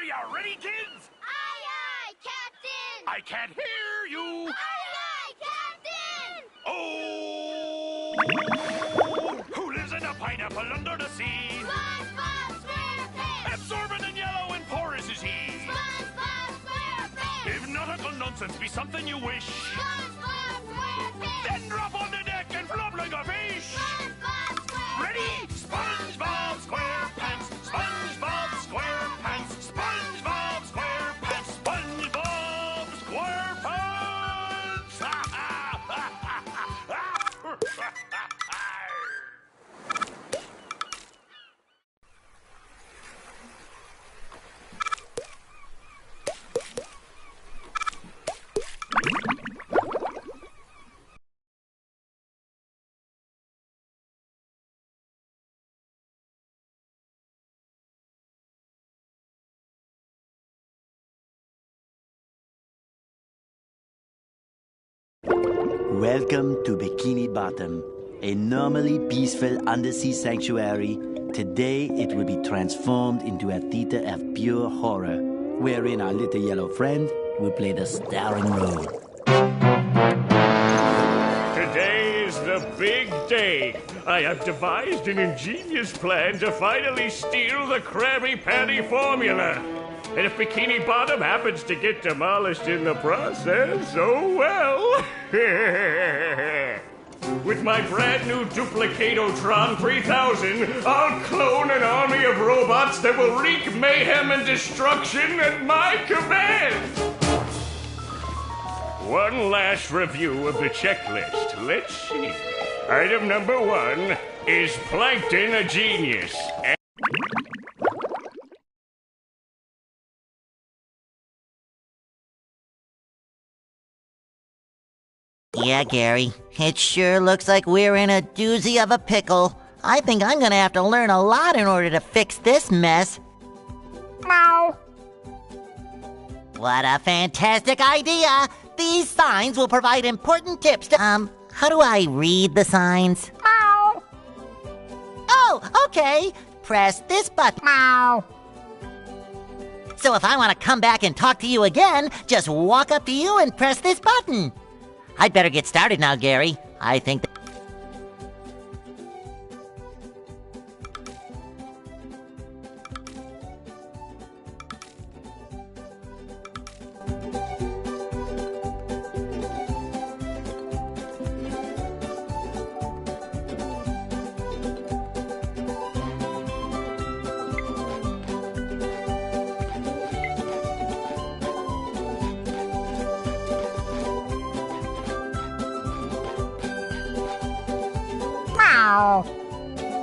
you ready, kids? Aye, aye, Captain! I can't hear you! Aye, aye, Captain! Oh! Who lives in a pineapple under the sea? SpongeBob SquarePants! Absorbent and yellow and porous is he. SpongeBob SquarePants! If nautical nonsense be something you wish, SpongeBob SquarePants! then drop on the deck and flop like a fish. SpongeBob SquarePants! Ready? SpongeBob SquarePants! SpongeBob SquarePants! SpongeBob SquarePants! SpongeBob SquarePants! Welcome to Bikini Bottom, a normally peaceful undersea sanctuary. Today it will be transformed into a theater of pure horror, wherein our little yellow friend will play the starring role. Today is the big day. I have devised an ingenious plan to finally steal the Krabby Patty formula. And if Bikini Bottom happens to get demolished in the process, oh well. With my brand new Duplicatotron 3000, I'll clone an army of robots that will wreak mayhem and destruction at my command. One last review of the checklist. Let's see. Item number 1 is Plankton a genius? Yeah, Gary, it sure looks like we're in a doozy of a pickle. I think I'm gonna have to learn a lot in order to fix this mess. Meow. What a fantastic idea! These signs will provide important tips to, how do I read the signs? Meow. Oh, okay. Press this button. Meow. So if I want to come back and talk to you again, just walk up to you and press this button. I'd better get started now, Gary. I think that...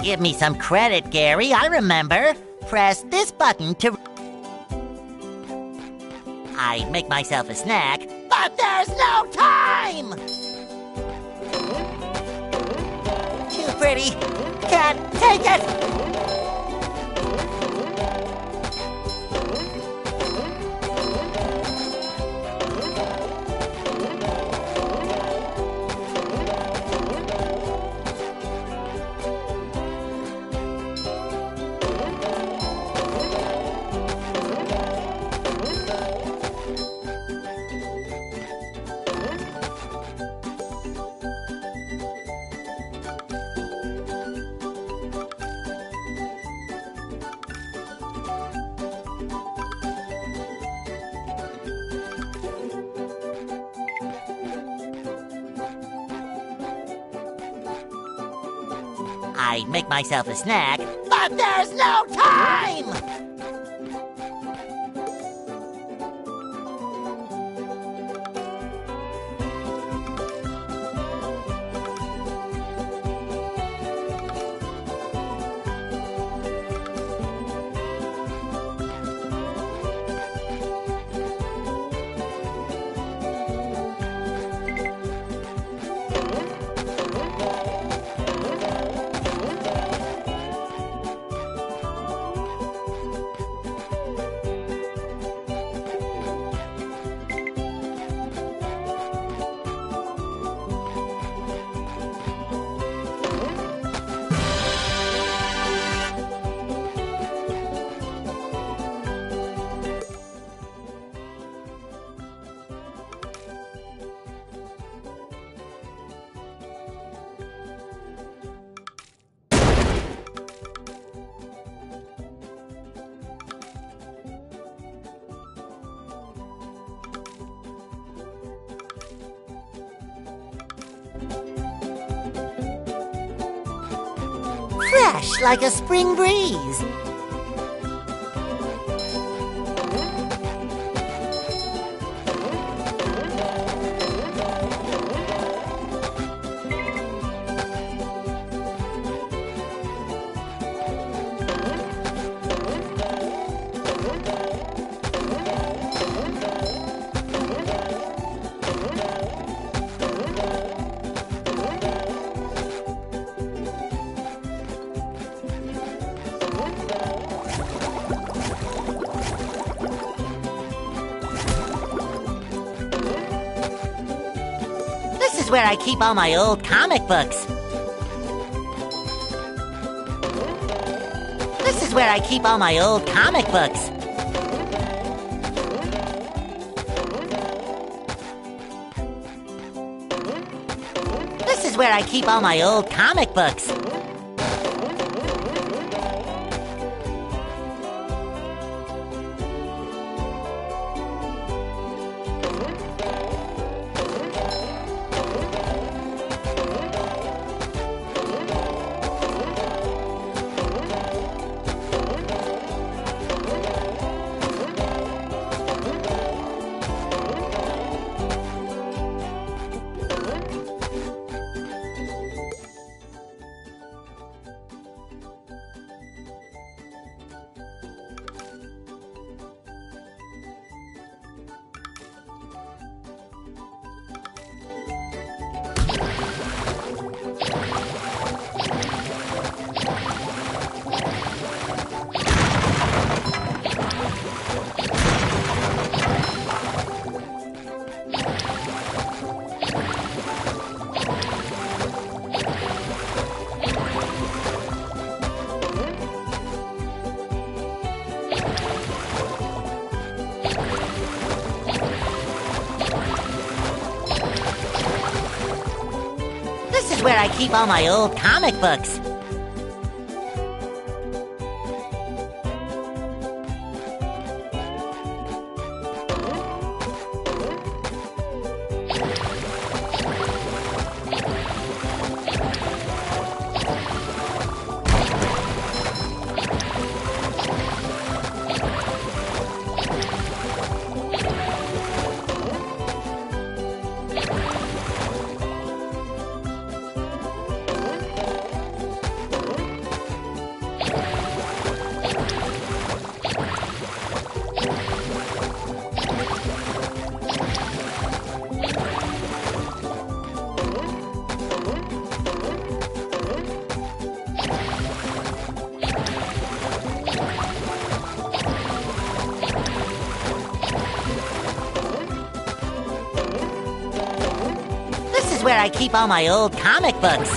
Give me some credit, Gary. I remember. Press this button to... I'd make myself a snack, but there's no time! Too pretty. Can't take it! I'd make myself a snack, but there's no time! fresh like a spring breeze. This is where I keep all my old comic books. This is where I keep all my old comic books. This is where I keep all my old comic books. This is where I keep all my old comic books. This is where I keep all my old comic books.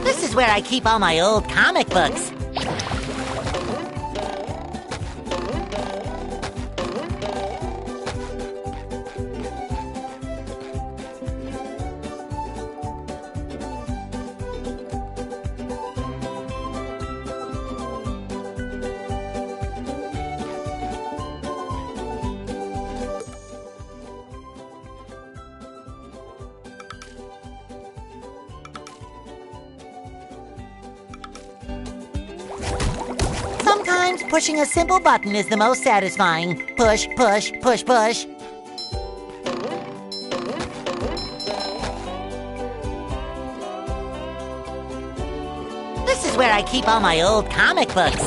This is where I keep all my old comic books. Sometimes pushing a simple button is the most satisfying. Push, push, push, push. This is where I keep all my old comic books.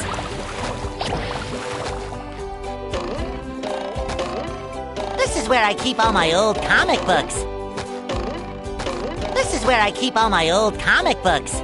This is where I keep all my old comic books. This is where I keep all my old comic books.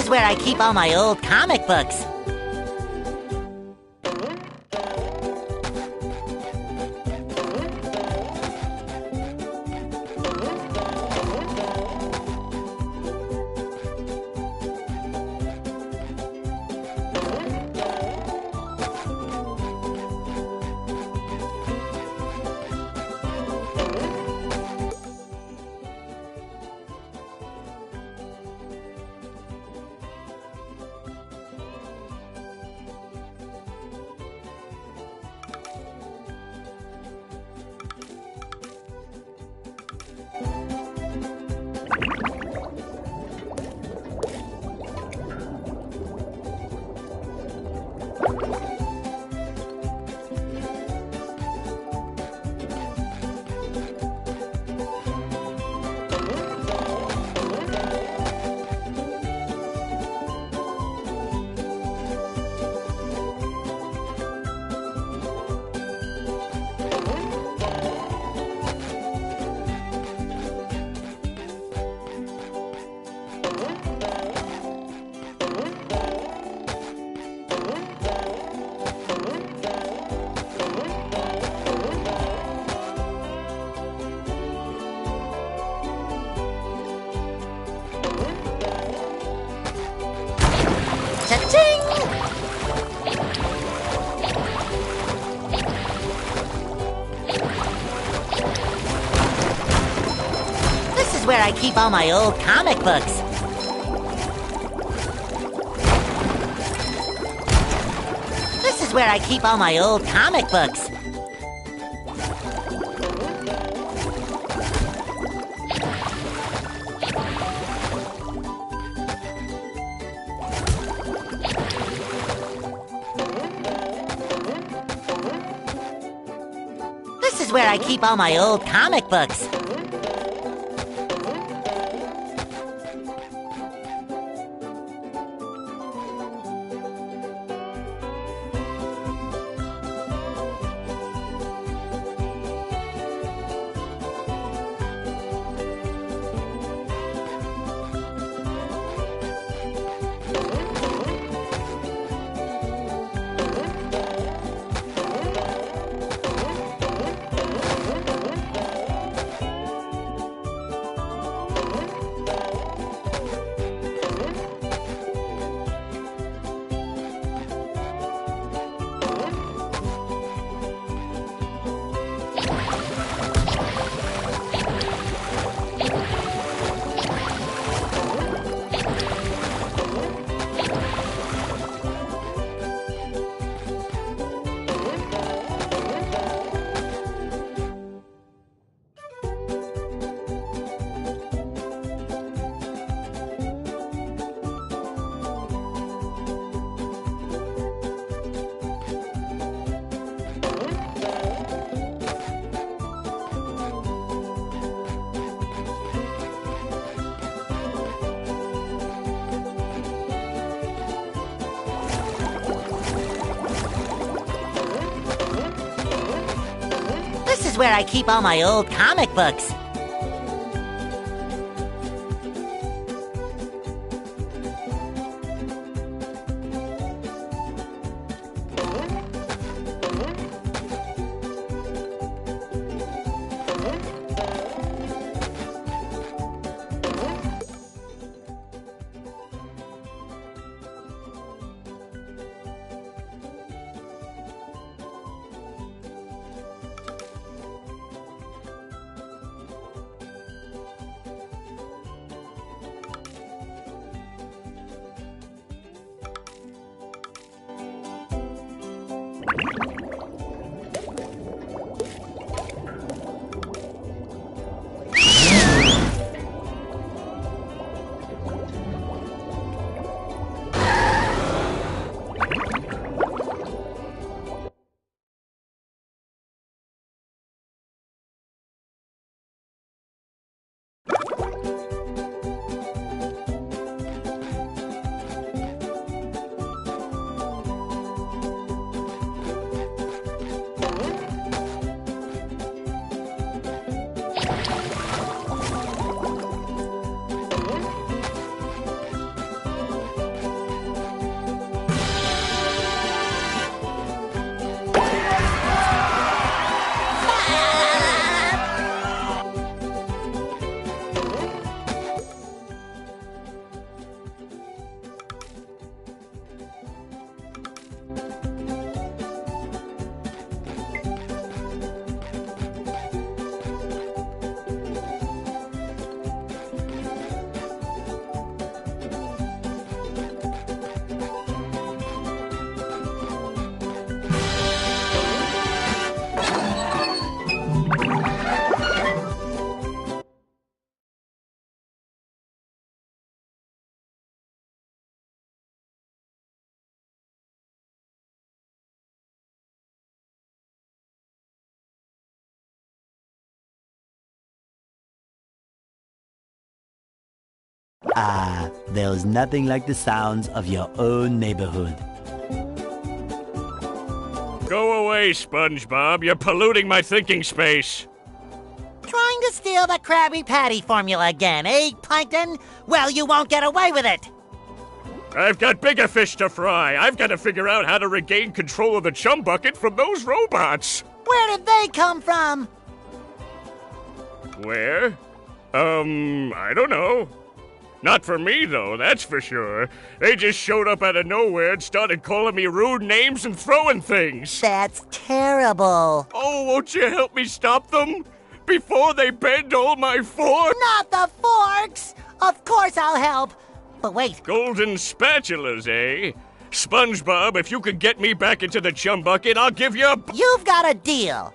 is where I keep all my old comic books. Cha-ching! This is where I keep all my old comic books. This is where I keep all my old comic books. This is where I keep all my old comic books. This is where I keep all my old comic books. There's nothing like the sounds of your own neighborhood. Go away, SpongeBob. You're polluting my thinking space. Trying to steal the Krabby Patty formula again, eh, Plankton? Well, you won't get away with it. I've got bigger fish to fry. I've got to figure out how to regain control of the chum bucket from those robots. Where did they come from? Where? I don't know. Not for me, though, that's for sure. They just showed up out of nowhere and started calling me rude names and throwing things. That's terrible. Oh, won't you help me stop them? Before they bend all my forks? Not the forks! Of course I'll help. But wait. Golden spatulas, eh? SpongeBob, if you could get me back into the chum bucket, I'll give you a... You've got a deal.